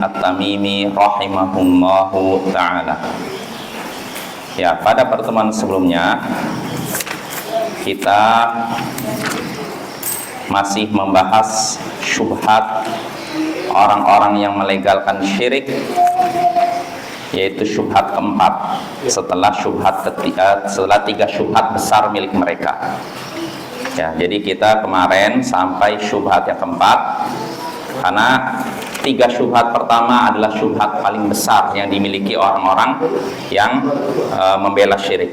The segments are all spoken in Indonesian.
At-Tamimi rahimahullahu ta'ala. Ya, pada pertemuan sebelumnya kita masih membahas syubhat orang-orang yang melegalkan syirik, yaitu syubhat keempat setelah tiga syubhat besar milik mereka. Ya, jadi kita kemarin sampai syubhat yang keempat, karena tiga syubhat pertama adalah syubhat paling besar yang dimiliki orang-orang yang membela syirik.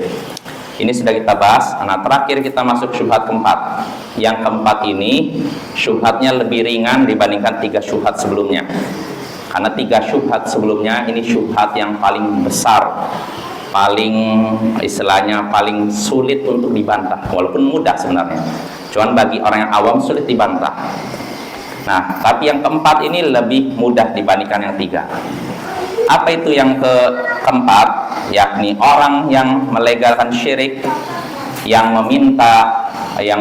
Ini sudah kita bahas. Nah, terakhir kita masuk syubhat keempat. Yang keempat ini syubhatnya lebih ringan dibandingkan tiga syubhat sebelumnya. Karena tiga syubhat sebelumnya ini syubhat yang paling besar, paling istilahnya paling sulit untuk dibantah, walaupun mudah sebenarnya. Cuman bagi orang yang awam sulit dibantah. Nah, tapi yang keempat ini lebih mudah dibandingkan yang tiga. Apa itu yang keempat? Yakni orang yang melegalkan syirik, yang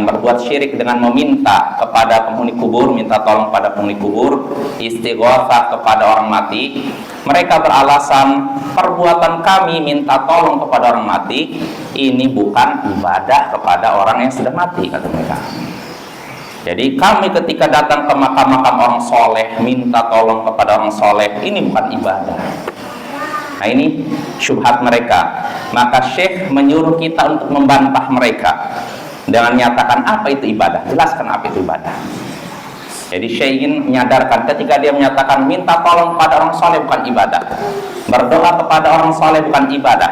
berbuat syirik dengan meminta kepada penghuni kubur, minta tolong pada penghuni kubur, istighatsah kepada orang mati. Mereka beralasan, perbuatan kami minta tolong kepada orang mati ini bukan ibadah kepada orang yang sudah mati, kata mereka. Jadi kami ketika datang ke makam-makam orang soleh, minta tolong kepada orang soleh, ini bukan ibadah. Nah, ini syubhat mereka. Maka Syekh menyuruh kita untuk membantah mereka dengan menyatakan apa itu ibadah, jelaskan apa itu ibadah. Jadi Syekh ingin menyadarkan ketika dia menyatakan minta tolong kepada orang soleh bukan ibadah, berdoa kepada orang soleh bukan ibadah,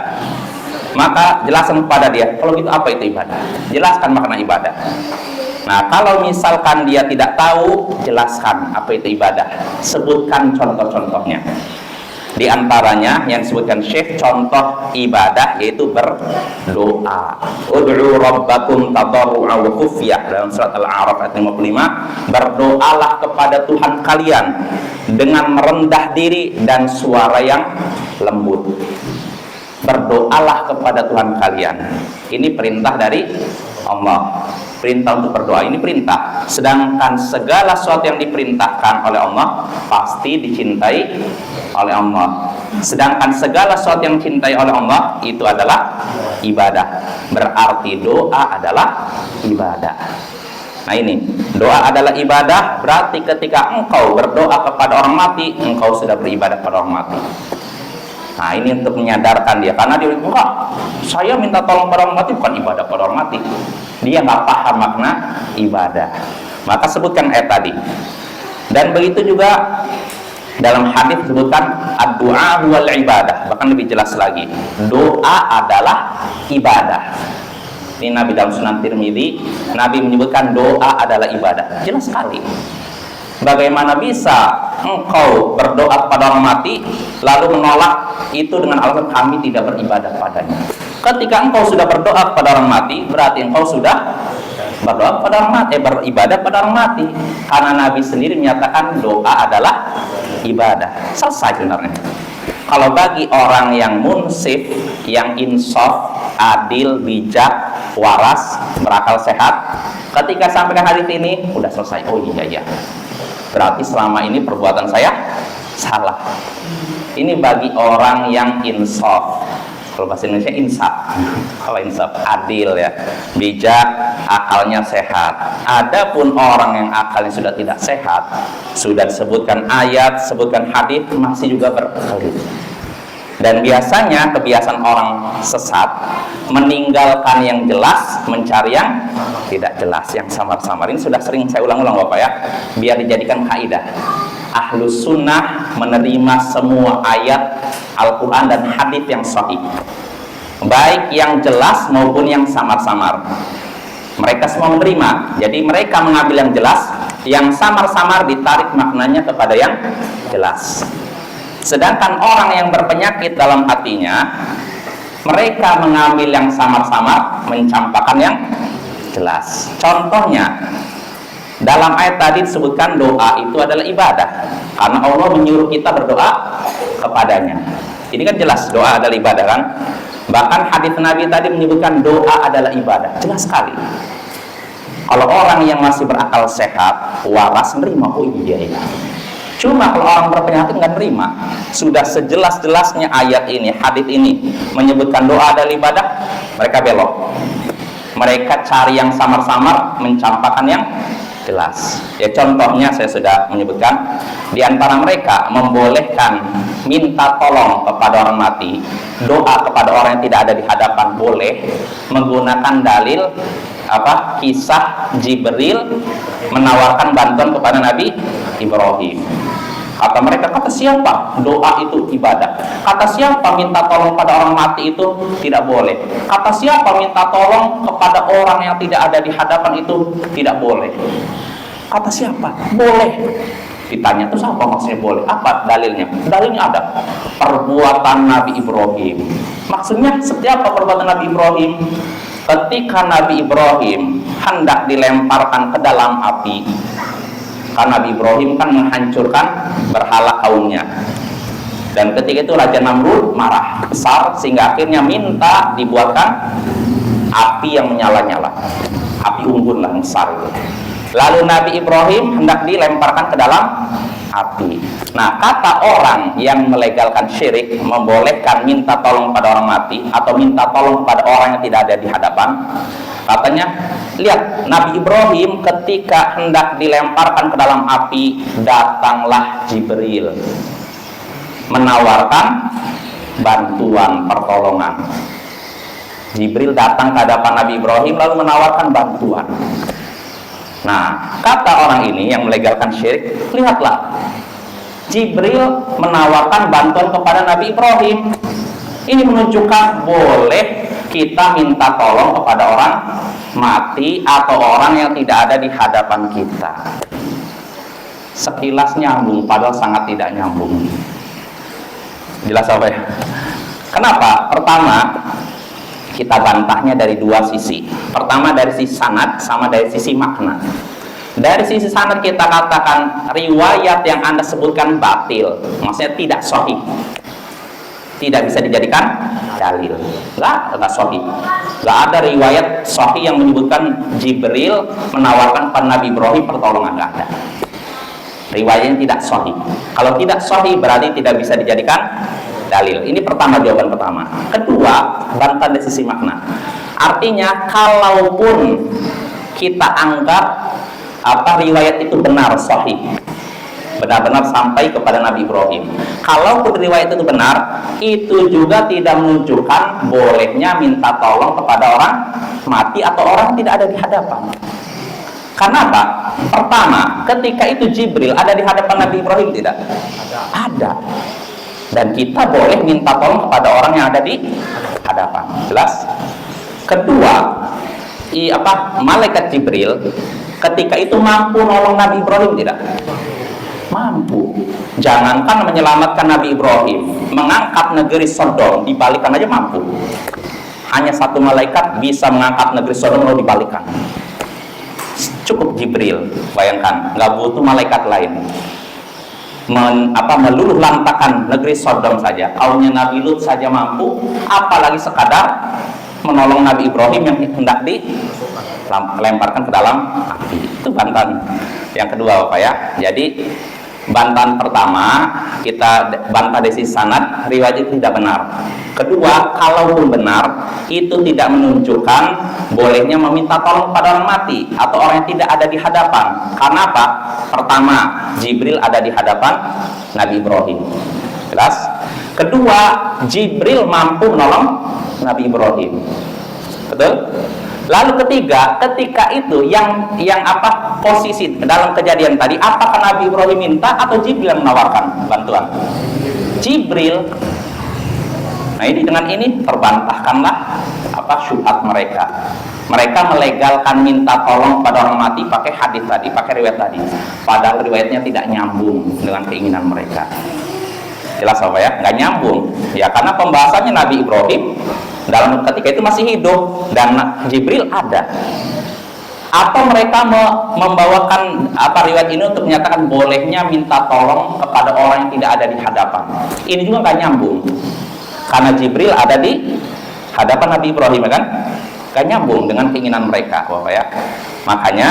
maka jelaskan kepada dia, kalau gitu apa itu ibadah, jelaskan makna ibadah. Nah, kalau misalkan dia tidak tahu, jelaskan apa itu ibadah, sebutkan contoh-contohnya. Di antaranya yang disebutkan Syekh, contoh ibadah yaitu berdoa. Ud'u rabbakum tadarru'an wa khufyah, dalam surat Al-A'raf ayat 55. Berdoalah kepada Tuhan kalian dengan merendah diri dan suara yang lembut. Berdoalah kepada Tuhan kalian. Ini perintah dari Allah. Perintah untuk berdoa ini perintah. Sedangkan segala sesuatu yang diperintahkan oleh Allah pasti dicintai oleh Allah. Sedangkan segala sesuatu yang dicintai oleh Allah itu adalah ibadah. Berarti doa adalah ibadah. Nah, ini doa adalah ibadah, berarti ketika engkau berdoa kepada orang mati, engkau sudah beribadah kepada orang mati. Nah, ini untuk menyadarkan dia, karena dia bilang, enggak, saya minta tolong pada orang mati bukan ibadah pada orang mati. Dia nggak paham makna ibadah. Maka sebutkan ayat tadi. Dan begitu juga dalam hadis disebutkan ad-du'a wal ibadah, bahkan lebih jelas lagi, doa adalah ibadah. Ini Nabi dalam Sunan Tirmidzi, Nabi menyebutkan doa adalah ibadah. Jelas sekali. Bagaimana bisa engkau berdoa kepada orang mati lalu menolak itu dengan alasan kami tidak beribadah padanya? Ketika engkau sudah berdoa kepada orang mati, berarti engkau sudah berdoa kepada orang mati, beribadah pada orang mati. Karena Nabi sendiri menyatakan doa adalah ibadah. Selesai sebenarnya. Kalau bagi orang yang munsif, yang insaf, adil, bijak, waras, berakal sehat, ketika sampaikan hadis ini, udah selesai. Oh iya. Berarti selama ini perbuatan saya salah. Ini bagi orang yang insaf. Kalau bahasa Indonesia insaf. Kalau insaf adil ya, bijak, akalnya sehat. Adapun orang yang akalnya sudah tidak sehat, sudah disebutkan ayat, sebutkan hadis, masih juga berkelit. Dan biasanya kebiasaan orang sesat meninggalkan yang jelas, mencari yang tidak jelas, yang samar-samar. Ini sudah sering saya ulang-ulang Bapak ya, biar dijadikan kaidah. Ahlus sunnah menerima semua ayat Al-Quran dan hadis yang sahih, baik yang jelas maupun yang samar-samar. Mereka semua menerima. Jadi mereka mengambil yang jelas, yang samar-samar ditarik maknanya kepada yang jelas. Sedangkan orang yang berpenyakit dalam hatinya, mereka mengambil yang samar-samar, mencampakkan yang jelas. Contohnya, dalam ayat tadi disebutkan doa itu adalah ibadah, karena Allah menyuruh kita berdoa kepadanya. Ini kan jelas doa adalah ibadah kan? Bahkan hadis Nabi tadi menyebutkan doa adalah ibadah, jelas sekali. Kalau orang yang masih berakal sehat, waras, menerima, oh iya. Cuma kalau orang berpenyakit nggak nerima, sudah sejelas-jelasnya ayat ini, hadits ini menyebutkan doa adalah ibadah, mereka belok. Mereka cari yang samar-samar, mencampakkan yang jelas. Ya contohnya saya sudah menyebutkan, di antara mereka membolehkan minta tolong kepada orang mati, doa kepada orang yang tidak ada di hadapan boleh, menggunakan dalil kisah Jibril menawarkan bantuan kepada Nabi Ibrahim. Kata mereka, kata siapa doa itu ibadah? Kata siapa minta tolong pada orang mati itu tidak boleh? Kata siapa minta tolong kepada orang yang tidak ada di hadapan itu tidak boleh? Kata siapa? Boleh. Ditanya, itu apa maksudnya boleh? Apa dalilnya? Dalilnya ada. Perbuatan Nabi Ibrahim. Maksudnya setiap perbuatan Nabi Ibrahim, ketika Nabi Ibrahim hendak dilemparkan ke dalam api, karena Nabi Ibrahim kan menghancurkan berhala kaumnya, dan ketika itu Raja Namrud marah besar sehingga akhirnya minta dibuatkan api yang menyala-nyala, api unggun lah besar itu. Lalu Nabi Ibrahim hendak dilemparkan ke dalam api. Nah, kata orang yang melegalkan syirik, membolehkan minta tolong pada orang mati atau minta tolong pada orang yang tidak ada di hadapan, katanya, lihat Nabi Ibrahim ketika hendak dilemparkan ke dalam api, datanglah Jibril menawarkan bantuan pertolongan. Jibril datang ke hadapan Nabi Ibrahim lalu menawarkan bantuan. Nah, kata orang ini yang melegalkan syirik, lihatlah, Jibril menawarkan bantuan kepada Nabi Ibrahim. Ini menunjukkan boleh kita minta tolong kepada orang mati atau orang yang tidak ada di hadapan kita. Sekilas nyambung, padahal sangat tidak nyambung. Jelas apa ya? Kenapa? Pertama, kita bantahnya dari dua sisi. Pertama dari sisi sanad, sama dari sisi makna. Dari sisi sanad kita katakan riwayat yang Anda sebutkan batil, maksudnya tidak sahih, tidak bisa dijadikan dalil. Nggak sahih. Nggak ada riwayat sahih yang menyebutkan Jibril menawarkan pada Nabi Ibrahim pertolongan, nggak ada. Riwayatnya tidak sahih. Kalau tidak sahih berarti tidak bisa dijadikan dalil. Ini pertama, jawaban pertama. Kedua, bantah dari sisi makna. Artinya, kalaupun kita anggap riwayat itu benar, sahih, benar-benar sampai kepada Nabi Ibrahim, kalaupun riwayat itu benar, itu juga tidak menunjukkan bolehnya minta tolong kepada orang mati atau orang yang tidak ada di hadapan. Karena apa? Pertama, ketika itu Jibril ada di hadapan Nabi Ibrahim tidak? Ada. Dan kita boleh minta tolong kepada orang yang ada di hadapan. Jelas? Kedua, malaikat Jibril ketika itu mampu nolong Nabi Ibrahim tidak? Mampu. Jangankan menyelamatkan Nabi Ibrahim, mengangkat negeri Sodom dibalikan aja mampu. Hanya satu malaikat bisa mengangkat negeri Sodom lalu dibalikan. Cukup Jibril, bayangkan, nggak butuh malaikat lain. Meluluh lantakan negeri Sodom saja, kaumnya Nabi Lut saja mampu, apalagi sekadar menolong Nabi Ibrahim yang hendak dilemparkan ke dalam api. Itu bantahan yang kedua, Bapak ya. Jadi bantahan pertama kita bantah dari sisi sanad, riwayat itu tidak benar. Kedua, kalaupun benar, itu tidak menunjukkan bolehnya meminta tolong pada orang mati atau orang yang tidak ada di hadapan. Karena apa? Pertama, Jibril ada di hadapan Nabi Ibrahim. Jelas? Kedua, Jibril mampu menolong Nabi Ibrahim. Betul? Lalu ketiga, ketika itu yang posisi dalam kejadian tadi, apakah Nabi Ibrahim minta atau Jibril yang menawarkan bantuan? Jibril. Nah, ini dengan ini terbantahkanlah syubhat mereka. Mereka melegalkan minta tolong pada orang mati pakai hadis tadi, pakai riwayat tadi. Padahal riwayatnya tidak nyambung dengan keinginan mereka. Jelas apa ya? Nggak nyambung. Ya karena pembahasannya Nabi Ibrahim dalam ketika itu masih hidup dan Jibril ada. Atau mereka membawakan riwayat ini untuk menyatakan bolehnya minta tolong kepada orang yang tidak ada di hadapan. Ini juga nggak nyambung. Karena Jibril ada di hadapan Nabi Ibrahim, kan? Gak nyambung dengan keinginan mereka, Bapak ya. Makanya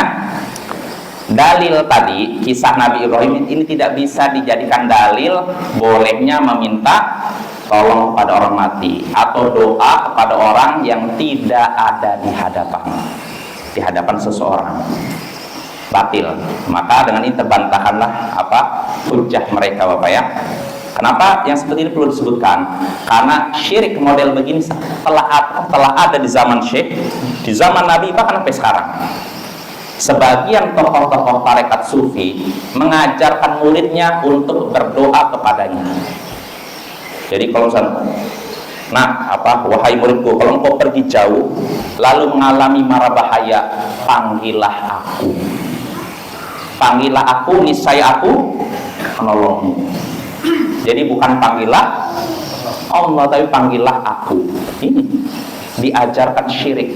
dalil tadi kisah Nabi Ibrahim ini tidak bisa dijadikan dalil bolehnya meminta tolong kepada orang mati atau doa kepada orang yang tidak ada di hadapan seseorang. Batil. Maka dengan ini terbantahkanlah hujjah mereka, Bapak ya. Kenapa yang seperti ini perlu disebutkan? Karena syirik model begini telah ada di zaman Syekh, di zaman Nabi, bahkan sampai sekarang. Sebagian tokoh-tokoh tarekat sufi mengajarkan muridnya untuk berdoa kepadanya. Jadi kalau misalnya, wahai muridku, kalau engkau pergi jauh lalu mengalami mara bahaya, panggillah aku, niscaya aku menolongmu. Jadi bukan panggillah Allah, tapi panggillah aku. Ini diajarkan syirik.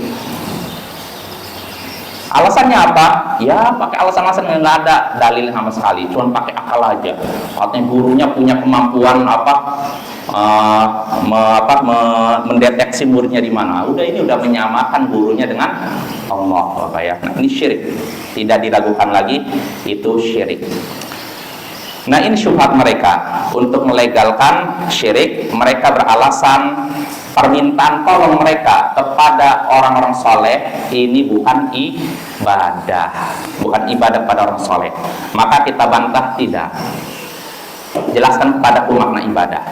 Alasannya apa? Ya pakai alasan-alasan yang nggak ada dalil sama sekali, cuma pakai akal aja. Artinya gurunya punya kemampuan mendeteksi muridnya di mana. Udah ini udah menyamakan gurunya dengan Allah, Bapak ya. Nah, ini syirik. Tidak diragukan lagi, itu syirik. Nah, ini syubhat mereka. Untuk melegalkan syirik, mereka beralasan permintaan tolong mereka kepada orang-orang soleh ini bukan ibadah, pada orang soleh. Maka kita bantah, tidak. Jelaskan kepadaku makna ibadah.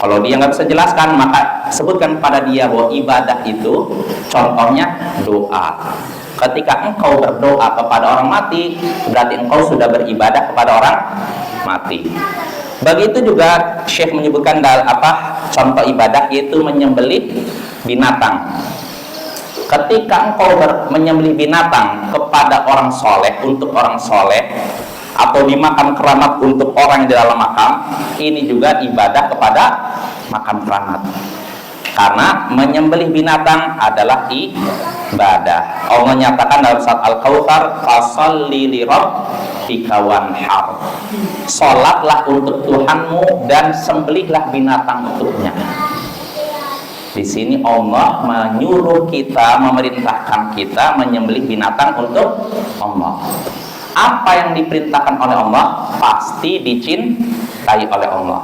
Kalau dia nggak bisa jelaskan, maka sebutkan kepada dia bahwa ibadah itu contohnya doa. Ketika engkau berdoa kepada orang mati, berarti engkau sudah beribadah kepada orang mati. Begitu juga Syekh menyebutkan contoh ibadah, yaitu menyembelih binatang. Ketika engkau menyembelih binatang kepada orang soleh, untuk orang soleh, atau di makam keramat untuk orang yang di dalam makam, ini juga ibadah kepada makam keramat. Karena menyembelih binatang adalah ibadah. Allah nyatakan dalam surat Al-Kautsar, "Fasholli li rabbika wanhar." Salatlah untuk Tuhanmu dan sembelihlah binatang untuknya. Di sini Allah menyuruh kita, memerintahkan kita menyembelih binatang untuk Allah. Apa yang diperintahkan oleh Allah pasti dicintai oleh Allah.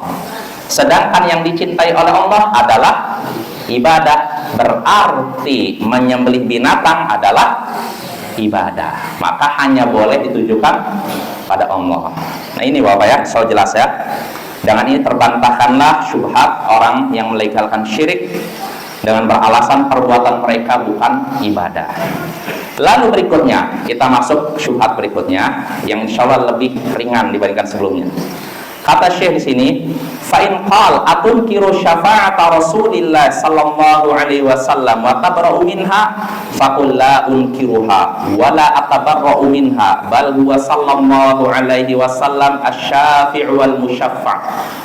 Sedangkan yang dicintai oleh Allah adalah ibadah. Berarti menyembelih binatang adalah ibadah. Maka hanya boleh ditujukan pada Allah. Nah ini Bapak ya, so jelas ya. Dengan ini terbantahkanlah syubhat orang yang melegalkan syirik dengan beralasan perbuatan mereka bukan ibadah. Lalu berikutnya, kita masuk syubhat berikutnya yang insya Allah lebih ringan dibandingkan sebelumnya. Kata Syekh di sini, fa in qal atunkiru syafa'ata Rasulillah sallallahu alaihi wasallam wa tabra'u minha faqul la unkiruha wa la atabarra'u minha bal huwa sallallahu alaihi wasallam asy-syafi'u wal musyaffa'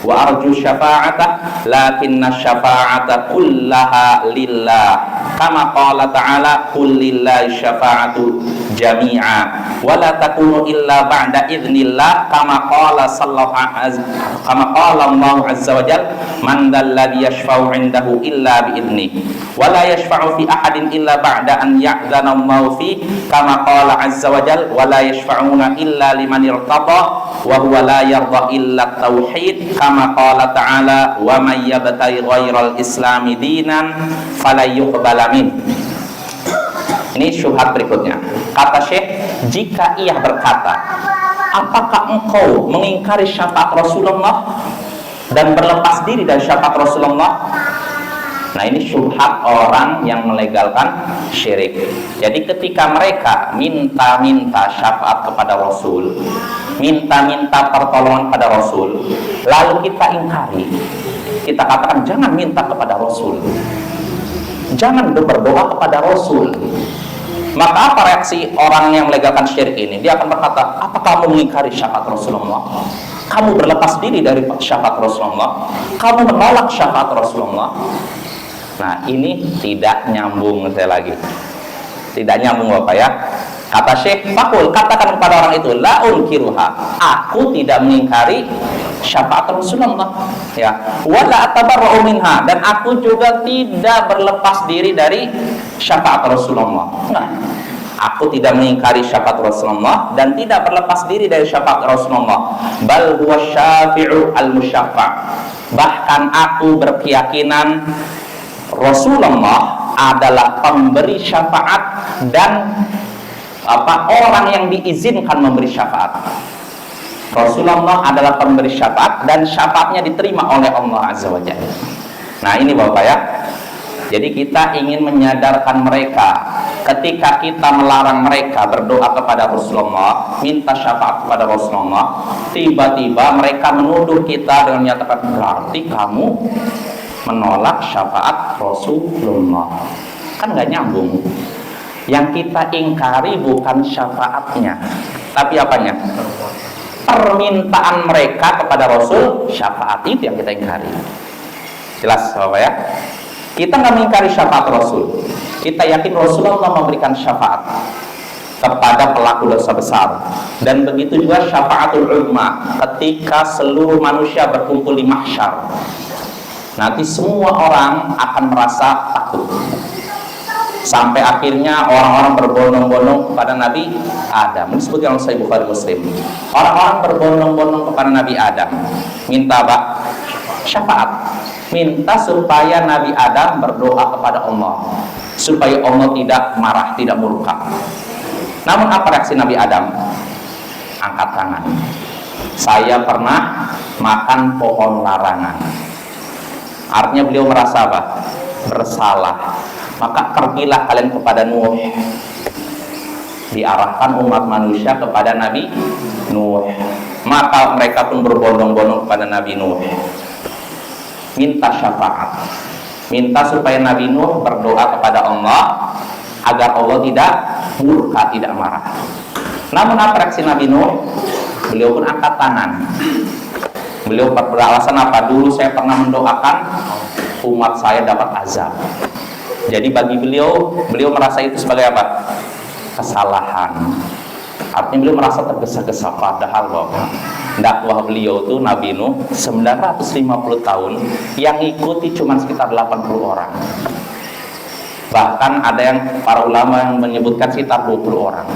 wa arju syafa'ata lakinna syafa'ata kullaha lillah kama qala ta'ala qul lillahi syafa'atu jami'a wa la takunu illa ba'da idznillah kama qala kama qala Allah azza wa jalla man dzalladzi yashfa'u 'indahu illa bi idzni wa la yashfa'u fi ahadin illa ba'da an ya'dzana Allah fi kama qala azza wa jalla wa la yashfa'una illa liman irtada wa huwa la yarda illa tauhid kama qala ta'ala wa may yabtaghi ghairal islami dinan fala yuqbala min. Ini syubhat berikutnya. Kata Syekh, jika ia berkata, apakah engkau mengingkari syafaat Rasulullah dan berlepas diri dari syafaat Rasulullah? Nah ini syubhat orang yang melegalkan syirik. Jadi ketika mereka minta-minta syafaat kepada Rasul, minta-minta pertolongan pada Rasul, lalu kita ingkari, kita katakan jangan minta kepada Rasul, jangan berdoa kepada Rasul. Maka apa reaksi orang yang melegalkan syirik ini? Dia akan berkata, apa kamu mengingkari syafaat Rasulullah? Kamu berlepas diri dari syafaat Rasulullah? Kamu menolak syafaat Rasulullah? Nah ini tidak nyambung, saya lagi tidak nyambung Bapak ya. Kata Syekh, fakul, katakan kepada orang itu, la unkiruha, aku tidak mengingkari syafaat Rasulullah ya, wala atabarra'u minha, dan aku juga tidak berlepas diri dari syafaat Rasulullah. Nah, Aku tidak mengingkari syafaat Rasulullah dan tidak berlepas diri dari syafaat Rasulullah. Bal huwa syafi'u al-musyaffa'. Bahkan aku berkeyakinan Rasulullah adalah pemberi syafaat dan orang yang diizinkan memberi syafaat. Rasulullah adalah pemberi syafaat dan syafaatnya diterima oleh Allah Azza wa Jalla. Nah ini Bapak ya. Jadi kita ingin menyadarkan mereka ketika kita melarang mereka berdoa kepada Rasulullah, minta syafaat kepada Rasulullah, tiba-tiba mereka menuduh kita dengan menyatakan berarti kamu menolak syafaat Rasulullah. Kan nggak nyambung. Yang kita ingkari bukan syafaatnya, tapi apanya? Permintaan mereka kepada Rasul, syafaat itu yang kita ingkari. Jelas Bapak ya? Kita nggak mengingkari syafaat Rasul. Kita yakin Rasulullah memberikan syafaat kepada pelaku dosa besar. Dan begitu juga syafaatul uzma ketika seluruh manusia berkumpul di mahsyar. Nanti semua orang akan merasa takut. Sampai akhirnya orang-orang berbondong-bondong kepada Nabi Adam. Ini disebutkan oleh Sahih Bukhari Muslim. Orang-orang berbondong-bondong kepada Nabi Adam. Minta syafaat. Minta supaya Nabi Adam berdoa kepada Allah, supaya Allah tidak marah, tidak murka. Namun apa reaksi Nabi Adam? Angkat tangan. Saya pernah makan pohon larangan. Artinya beliau merasa apa? Bersalah. Maka pergilah kalian kepada Nuh. Diarahkan umat manusia kepada Nabi Nuh. Maka mereka pun berbondong-bondong kepada Nabi Nuh. Minta syafaat, minta supaya Nabi Nuh berdoa kepada Allah agar Allah tidak murka, tidak marah. Namun apa reaksi Nabi Nuh? Beliau pun angkat tangan. Beliau beralasan apa? Dulu saya pernah mendoakan umat saya dapat azab. Jadi bagi beliau merasa itu sebagai apa? Kesalahan. Artinya beliau merasa tergesa-gesa, padahal Bapak, dakwah beliau itu Nabi Nuh 950 tahun, yang ikuti cuma sekitar 80 orang. Bahkan ada yang para ulama yang menyebutkan sekitar 20 orang.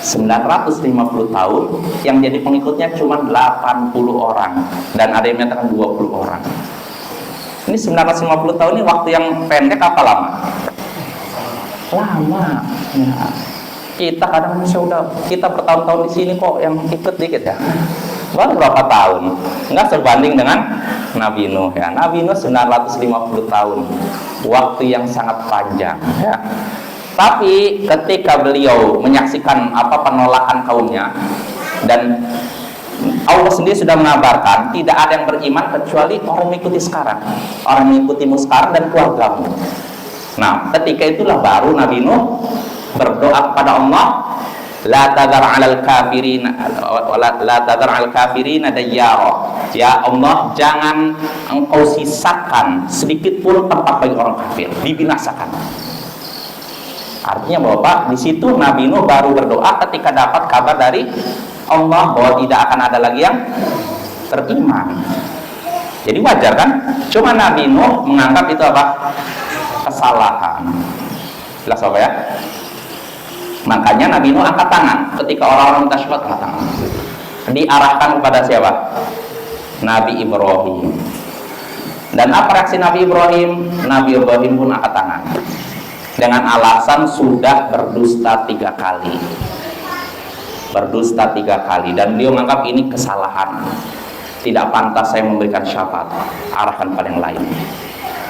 950 tahun yang jadi pengikutnya cuma 80 orang, dan ada yang menyatakan 20 orang. Ini 950 tahun ini waktu yang pendek apa lama? Lama ya. Kita kadang kita bertahun-tahun di sini kok yang ikut dikit ya. Baru berapa tahun? Enggak sebanding dengan Nabi Nuh ya. Nabi Nuh 950 tahun. Waktu yang sangat panjang ya. Tapi ketika beliau menyaksikan penolakan kaumnya, dan Allah sendiri sudah mengabarkan tidak ada yang beriman kecuali orang mengikuti sekarang. Orang mengikutimu sekarang dan keluargamu. Nah, ketika itulah baru Nabi Nuh berdoa kepada Allah, la tadar 'alal kafirin dayyara. Ya Allah, jangan engkau sisakan sedikit pun tempat bagi orang kafir, dibinasakan. Artinya Bapak, di situ Nabi Nuh baru berdoa ketika dapat kabar dari Allah bahwa tidak akan ada lagi yang beriman. Jadi wajar kan? Cuma Nabi Nuh menganggap itu apa? Kesalahan. Jelas Bapak ya? Makanya Nabi Nuh angkat tangan ketika orang-orang minta syafaat, angkat tangan. Diarahkan kepada siapa? Nabi Ibrahim. Dan apa reaksi Nabi Ibrahim? Nabi Ibrahim pun angkat tangan dengan alasan sudah berdusta 3 kali. Berdusta 3 kali, dan beliau menganggap ini kesalahan. Tidak pantas saya memberikan syafaat, arahkan pada yang lain.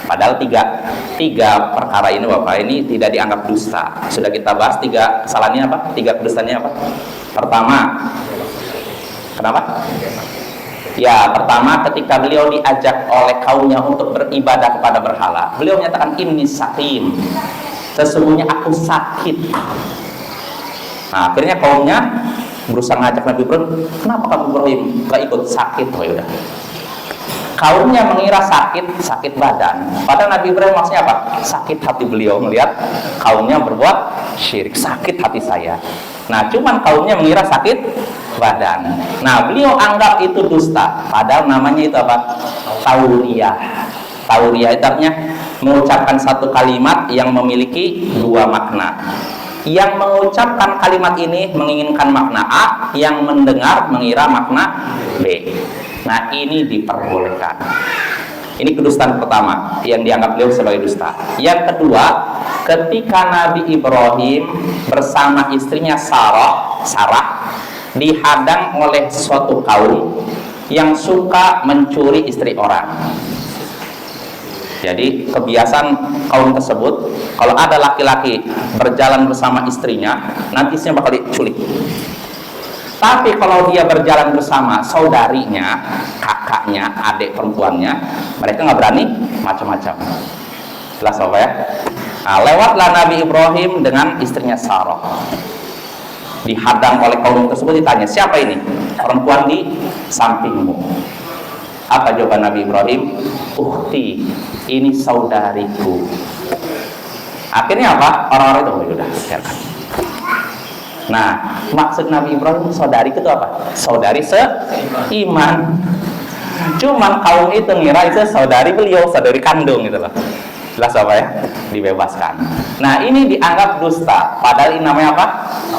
Padahal tiga perkara ini Bapak, ini tidak dianggap dusta. Sudah kita bahas 3 kesalahannya apa? 3 kedustaannya apa? Pertama, kenapa? Ya, pertama ketika beliau diajak oleh kaumnya untuk beribadah kepada berhala, beliau menyatakan inni sakim, sesungguhnya aku sakit. Nah, akhirnya kaumnya berusaha ngajak Nabi Ibrahim, kenapa kamu Ibrahim gak ikut? Sakit. Oh yaudah. Kaumnya mengira sakit badan, padahal Nabi Ibrahim maksudnya apa? Sakit hati beliau melihat kaumnya berbuat syirik. Sakit hati saya. Nah, cuman kaumnya mengira sakit badan. Nah, beliau anggap itu dusta, padahal namanya itu apa? Tauriyah. Tauriyah itu artinya mengucapkan satu kalimat yang memiliki 2 makna. Yang mengucapkan kalimat ini menginginkan makna A, yang mendengar mengira makna B. Nah, ini diperbolehkan. Ini kedustaan pertama yang dianggap beliau sebagai dusta. Yang kedua, ketika Nabi Ibrahim bersama istrinya Sarah dihadang oleh suatu kaum yang suka mencuri istri orang. Jadi kebiasaan kaum tersebut, kalau ada laki-laki berjalan bersama istrinya, nanti istrinya bakal diculik. Tapi kalau dia berjalan bersama saudarinya, kakaknya, adik perempuannya, mereka nggak berani macam-macam. Jelas apa ya? Nah, lewatlah Nabi Ibrahim dengan istrinya Sarah. Dihadang oleh kaum tersebut, ditanya, siapa ini? Perempuan di sampingmu. Apa jawaban Nabi Ibrahim? Ukhti, ini saudariku. Akhirnya apa? Orang-orang itu, udah, biarkan. Nah, maksud Nabi Ibrahim saudari itu apa? Saudari seiman. Cuman kaum itu ngira itu saudari beliau, saudari kandung gitu loh. Jelas apa ya? Dibebaskan. Nah, ini dianggap dusta. Padahal ini namanya apa?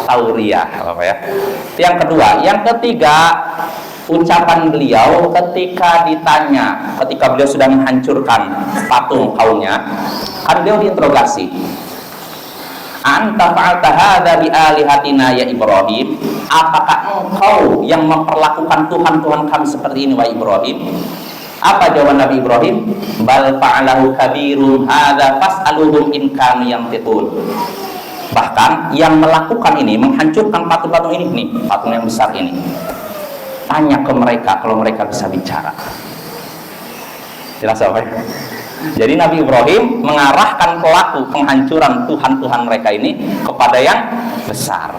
Tauriah, apa ya? Itu yang kedua. Yang ketiga, ucapan beliau ketika ditanya, ketika beliau sudah menghancurkan patung kaumnya, kan beliau diinterogasi. Anta fa'alta hadza bi alihatina ya Ibrahim? Apakah engkau yang memperlakukan Tuhan-Tuhan kami seperti ini, wahai Ibrahim? Apa jawaban Nabi Ibrahim? Bal fa'alahu kabirum hadza fas'aluhum in kanu yantiqun. Bahkan yang melakukan ini, menghancurkan patung-patung ini, nih, patung yang besar ini, tanya ke mereka kalau mereka bisa bicara. Jelas apa ya? Jadi Nabi Ibrahim mengarahkan pelaku penghancuran Tuhan-Tuhan mereka ini kepada yang besar.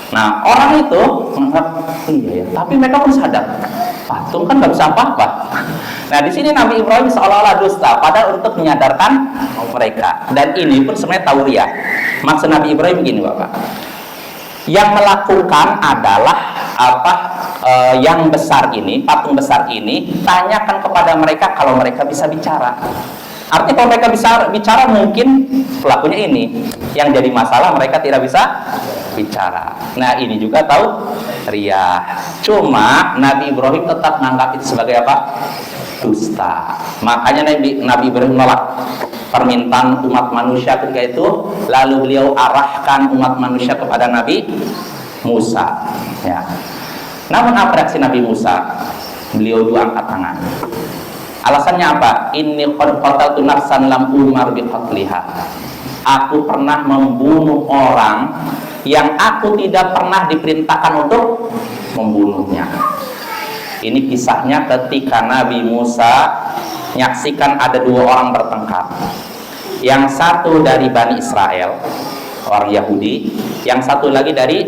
Nah, orang itu menganggap, iya ya, tapi mereka pun sadar, patung kan nggak bisa apa-apa. Nah, di sini Nabi Ibrahim seolah-olah dusta, padahal untuk menyadarkan mereka. Dan ini pun sebenarnya tauriah. Maksud Nabi Ibrahim begini, Bapak. Yang melakukan adalah yang besar ini, patung besar ini, tanyakan kepada mereka kalau mereka bisa bicara. Artinya kalau mereka bisa bicara, mungkin pelakunya ini. Yang jadi masalah mereka tidak bisa bicara. Nah, ini juga tahu riya. Cuma Nabi Ibrahim tetap menganggap itu sebagai apa? Dusta. Makanya Nabi Ibrahim menolak permintaan umat manusia ketika itu. Lalu beliau arahkan umat manusia kepada Nabi Musa. Ya. Namun apa reaksi Nabi Musa? Beliau juga angkat tangan. Alasannya apa? Inni qad qataltu nafsan lam umar bi qatliha. Aku pernah membunuh orang yang aku tidak pernah diperintahkan untuk membunuhnya. Ini kisahnya ketika Nabi Musa menyaksikan ada dua orang bertengkar. Yang satu dari Bani Israel, orang Yahudi, yang satu lagi dari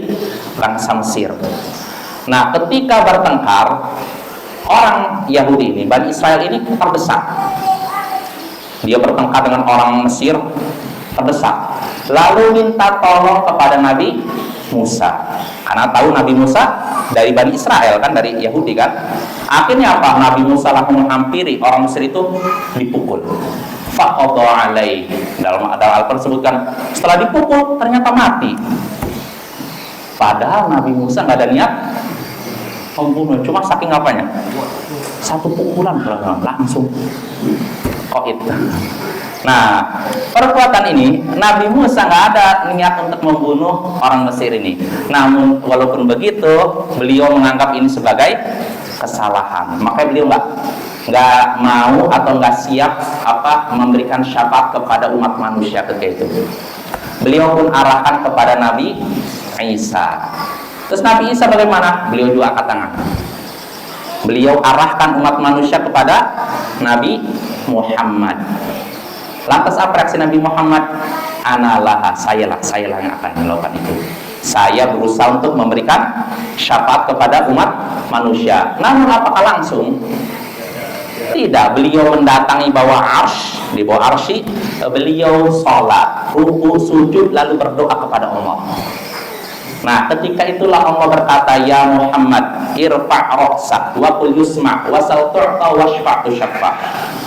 bangsa Mesir. Nah, ketika bertengkar, orang Yahudi ini, Bani Israel ini terdesak. Dia bertengkar dengan orang Mesir, terdesak. Lalu minta tolong kepada Nabi Musa. Karena tahu Nabi Musa dari Bani Israel kan, dari Yahudi kan. Akhirnya apa? Nabi Musa langsung menghampiri orang Mesir itu, dipukul. Faqadha alaihi. Dalam Al-Quran disebutkan, setelah dipukul ternyata mati. Padahal Nabi Musa nggak ada niat membunuh, cuma saking apanya? Satu pukulan langsung koit. Nah, perbuatan ini Nabi Musa nggak ada niat untuk membunuh orang Mesir ini. Namun walaupun begitu, beliau menganggap ini sebagai kesalahan. Makanya beliau nggak mau atau nggak siap memberikan syafaat kepada umat manusia ketika itu. Beliau pun arahkan kepada Nabi Isa. Terus Nabi Isa bagaimana? Beliau juga angkat tangan. Beliau arahkan umat manusia kepada Nabi Muhammad. Lantas apa reaksi Nabi Muhammad? Analah, sayalah yang akan melakukan itu. Saya berusaha untuk memberikan syafaat kepada umat manusia. Namun apakah langsung? Tidak. Beliau mendatangi bawah arsy, di bawah arsy beliau sholat, ruku, sujud, lalu berdoa kepada Allah. Nah, ketika itulah Allah berkata, ya Muhammad, irfa' ra'sak wa qul yusma' wa sal tu'ta washfa' tushaffa.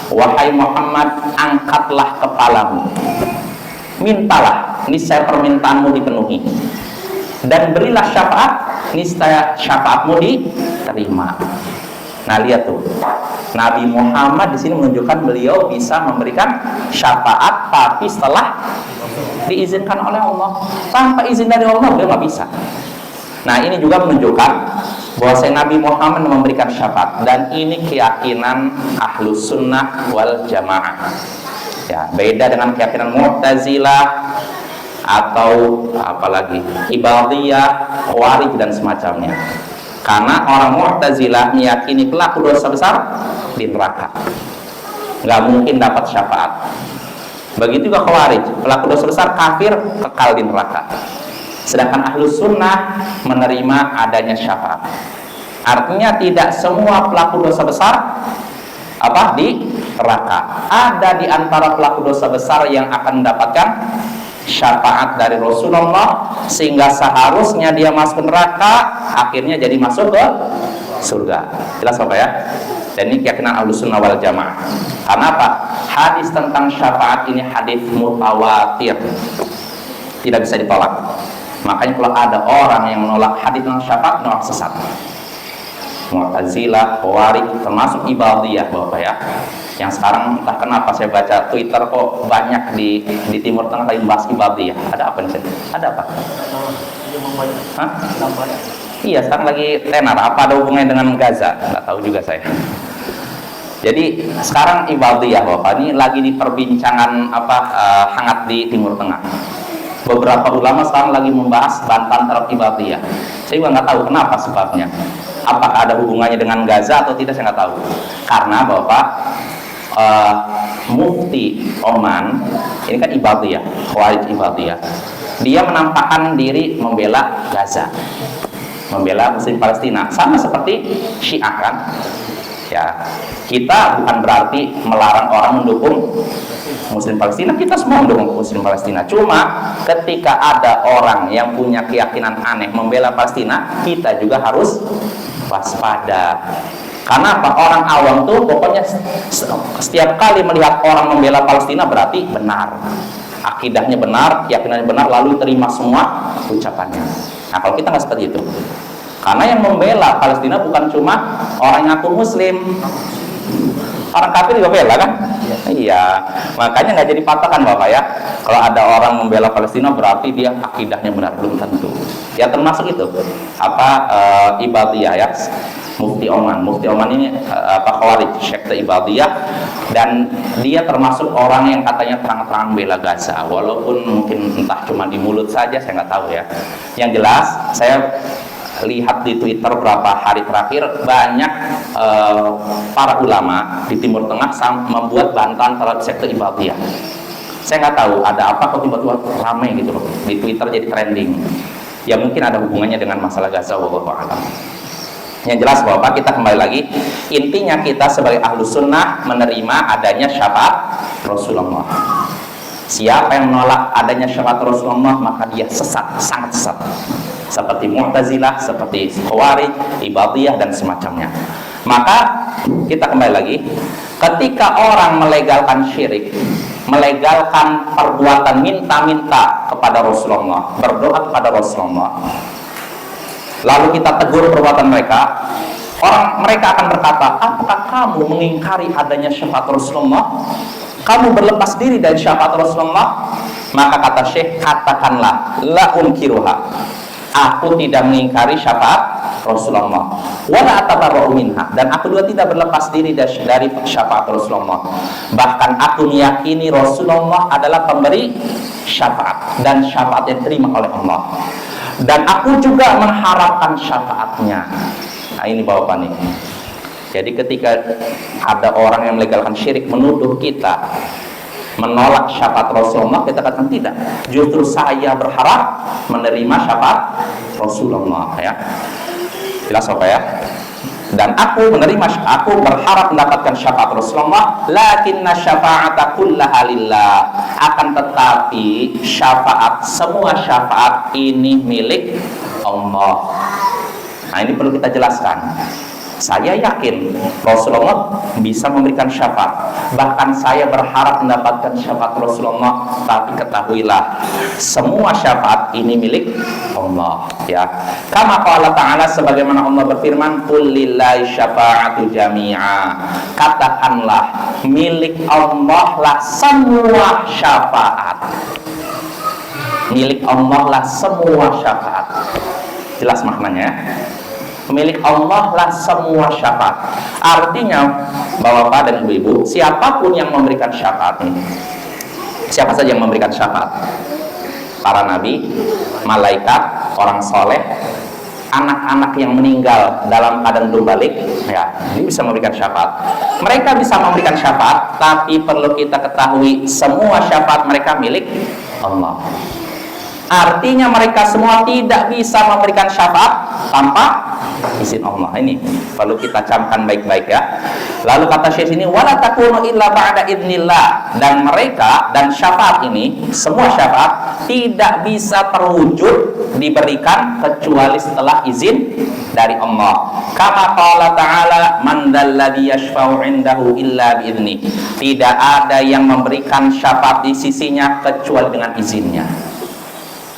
Wahai Muhammad, angkatlah kepalamu mintalah, niscaya permintaanmu dipenuhi. Dan berilah syafaat, niscaya syafaatmu diterima. Nah, lihat tuh. Nabi Muhammad di sini menunjukkan beliau bisa memberikan syafaat, tapi setelah diizinkan oleh Allah. Tanpa izin dari Allah, beliau nggak bisa. Nah, ini juga menunjukkan bahwa Nabi Muhammad memberikan syafaat, dan ini keyakinan Ahlus Sunnah wal Jamaah. Ya, beda dengan keyakinan Mu'tazilah atau apalagi Ibadiyah, Khawarij dan semacamnya. Karena orang Mu'tazilah meyakini pelaku dosa besar di neraka, nggak mungkin dapat syafaat. Begitu juga Khawarij, pelaku dosa besar kafir, kekal di neraka. Sedangkan Ahlus Sunnah menerima adanya syafaat. Artinya tidak semua pelaku dosa besar di neraka. Ada di antara pelaku dosa besar yang akan mendapatkan syafaat dari Rasulullah, sehingga seharusnya dia masuk neraka, akhirnya jadi masuk ke surga. Jelas Bapak ya? Dan ini keyakinan Ahlus Sunnah wal Jamaah. Karena apa? Hadis tentang syafaat ini hadis mutawatir, tidak bisa ditolak. Makanya kalau ada orang yang menolak hadis tentang syafaat, menolak sesat. Mu'tazilah, Khawarij, termasuk Ibadiyah Bapak ya. Yang sekarang entah kenapa saya baca Twitter kok banyak di Timur Tengah lagi membahas Ibadiyah. Ada apa nih? Ada apa? Hah? Iya, sekarang lagi tenar. Apa ada hubungannya dengan Gaza? Nggak tahu juga saya. Jadi sekarang Ibadiyah Bapak ini lagi di perbincangan hangat di Timur Tengah. Beberapa ulama sekarang lagi membahas bantahan terhadap Ibadiyah. Saya juga nggak tahu kenapa sebabnya. Apakah ada hubungannya dengan Gaza atau tidak, saya nggak tahu. Karena Bapak Mufti Oman ini kan Ibadiyah, Khawarij Ibadiyah. Dia menampakkan diri membela Gaza, membela Muslim Palestina, sama seperti Syiah kan. Ya, kita bukan berarti melarang orang mendukung Muslim Palestina, kita semua mendukung Muslim Palestina. Cuma ketika ada orang yang punya keyakinan aneh membela Palestina, kita juga harus waspada. Karena apa? Orang awam tuh pokoknya setiap kali melihat orang membela Palestina berarti benar, akidahnya benar, keyakinannya benar, lalu terima semua ucapannya. Nah, kalau kita nggak seperti itu. Karena yang membela Palestina bukan cuma orang yang ngaku Muslim, orang kafir juga bela kan? Iya, makanya nggak jadi patokan Bapak ya. Kalau ada orang membela Palestina berarti dia akidahnya benar, belum tentu. Ya termasuk itu Ibadiyah ya, Mufti Oman. Mufti Oman ini Khawarij, sekte Ibadiyah, dan dia termasuk orang yang katanya terang-terangan bela Gaza, walaupun mungkin entah cuma di mulut saja, saya nggak tahu ya. Yang jelas saya lihat di Twitter beberapa hari terakhir banyak para ulama di Timur Tengah membuat bantahan terhadap sekte Ibadiyah. Saya nggak tahu ada apa kok tiba-tiba ramai gitu loh di Twitter, jadi trending. Ya mungkin ada hubungannya dengan masalah Gaza, wallahu a'lam. Yang jelas Bapak, kita kembali lagi, intinya kita sebagai Ahlus Sunnah menerima adanya syafaat Rasulullah. Siapa yang menolak adanya syafaat Rasulullah, maka dia sesat, sangat sesat. Seperti Mu'tazilah, seperti Khawarij, Ibadiyah dan semacamnya. Maka kita kembali lagi, ketika orang melegalkan syirik, melegalkan perbuatan minta-minta kepada Rasulullah, berdoa kepada Rasulullah, lalu kita tegur perbuatan mereka, mereka akan berkata, apakah kamu mengingkari adanya syafaat Rasulullah? Kamu berlepas diri dari syafaat Rasulullah? Maka kata Syekh, katakanlah, la unkiruha, aku tidak mengingkari syafaat Rasulullah, wala atabarra'u minha, dan aku juga tidak berlepas diri dari syafaat Rasulullah. Bahkan aku meyakini Rasulullah adalah pemberi syafaat, dan syafaat yang diterima oleh Allah, dan aku juga mengharapkan syafaatnya. Nah ini Bapak nih. Jadi ketika ada orang yang melegalkan syirik, menuduh kita menolak syafaat Rasulullah, kita katakan tidak. Justru saya berharap menerima syafaat Rasulullah ya. Jelas Bapak ya? Dan aku berharap mendapatkan syafaat Rasulullah, lakinna syafa'ata kullaha lillah. Akan tetapi semua syafaat ini milik Allah. Nah ini perlu kita jelaskan. Saya yakin Rasulullah bisa memberikan syafaat. Bahkan saya berharap mendapatkan syafaat Rasulullah. Tapi ketahuilah, semua syafaat ini milik Allah. Ya, kama qala ta'ala, sebagaimana Allah berfirman, qul lillahi syafa'atu jami'a. Katakanlah, milik Allah lah semua syafaat. Milik Allah lah semua syafaat. Jelas maknanya? Milik Allah lah semua syafaat. Artinya, Bapak dan Ibu-ibu, siapapun yang memberikan syafaat ini, siapa saja yang memberikan syafaat? Para nabi, malaikat, orang soleh, anak-anak yang meninggal dalam keadaan belum balik, ya, ini bisa memberikan syafaat. Mereka bisa memberikan syafaat, tapi perlu kita ketahui, semua syafaat mereka milik Allah. Artinya mereka semua tidak bisa memberikan syafaat tanpa izin Allah. Ini perlu kita camkan baik-baik ya. Lalu kata Syekh ini, wala takunu illa ba'da idznillah, dan mereka dan syafaat ini, semua syafaat tidak bisa terwujud diberikan kecuali setelah izin dari Allah. Kama qala ta'ala, man dalladzi yashfa'u 'indahu illa bi'idznih. Tidak ada yang memberikan syafaat di sisinya kecuali dengan izinnya.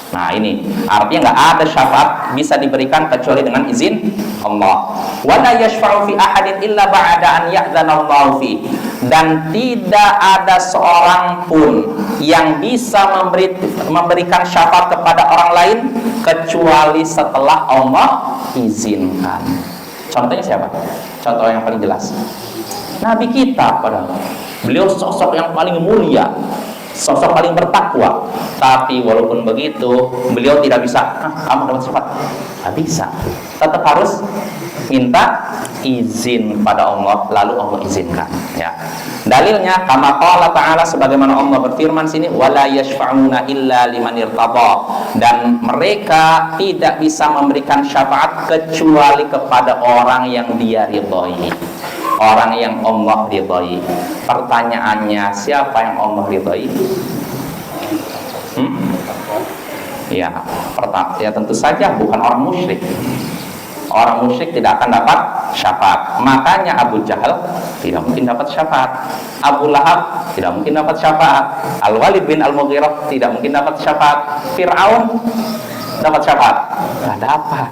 Nah, ini artinya nggak ada syafaat bisa diberikan kecuali dengan izin Allah. Wala yashfa'u fi ahadin illa ba'da an ya'dzana Allahu fi. Dan tidak ada seorang pun yang bisa memberikan syafaat kepada orang lain kecuali setelah Allah izinkan. Contohnya siapa? Contoh yang paling jelas, Nabi kita, padahal beliau sosok yang paling mulia, sosok paling bertakwa, tapi walaupun begitu beliau tidak bisa, kamu dapat syafaat, nggak bisa, tetap harus minta izin pada Allah, lalu Allah izinkan. Ya, dalilnya kama qala ta'ala, sebagaimana Allah berfirman sini, wala yashfa'una illa liman irtada, dan mereka tidak bisa memberikan syafaat kecuali kepada orang yang Dia ridhoi, orang yang Allah ridhoi. Pertanyaannya, siapa yang Allah ridhoi? Ya, ya tentu saja bukan orang musyrik. Orang musyrik tidak akan dapat syafaat. Makanya Abu Jahal tidak mungkin dapat syafaat. Abu Lahab tidak mungkin dapat syafaat. Al-Walid bin Al-Mughirah tidak mungkin dapat syafaat. Fir'aun dapat syafaat? Nggak dapat.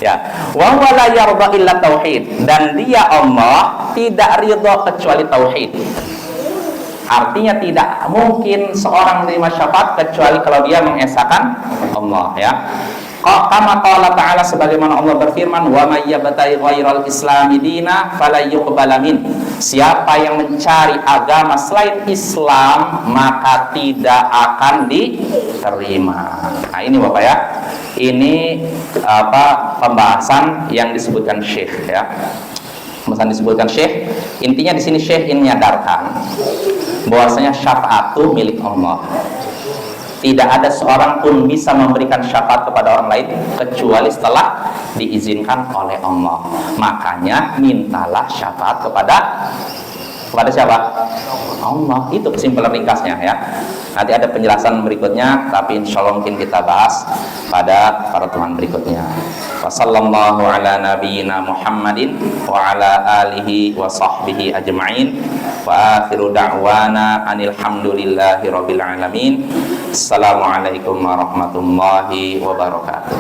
Ya, wa huwa la yarda illa tauhid, dan Dia Allah tidak ridha kecuali tauhid. Artinya tidak mungkin seorang menerima syafaat kecuali kalau dia mengesahkan Allah, ya. Kama qala ta'ala, sebagaimana Allah berfirman, wa may yabtaghi ghairal islami dina fala yuqbala min. Siapa yang mencari agama selain Islam maka tidak akan diterima. Nah, ini Bapak ya. Ini pembahasan yang disebutkan Syekh ya. Pembahasan disebutkan Syekh. Intinya di sini Syekh ini menyadarkan bahwasanya syafaat itu milik Allah. Tidak ada seorang pun bisa memberikan syafaat kepada orang lain kecuali setelah diizinkan oleh Allah. Makanya mintalah syafaat kepada siapa? Allah. Itu kesimpulan ringkasnya ya. Nanti ada penjelasan berikutnya, tapi insya Allah mungkin kita bahas pada pertemuan berikutnya. Wassallallahu ala nabiyyina Muhammadin wa ala alihi wa sahbihi ajma'in. Wa akhiru da'wana anil hamdulillahi rabbil alamin. Assalamualaikum warahmatullahi wabarakatuh.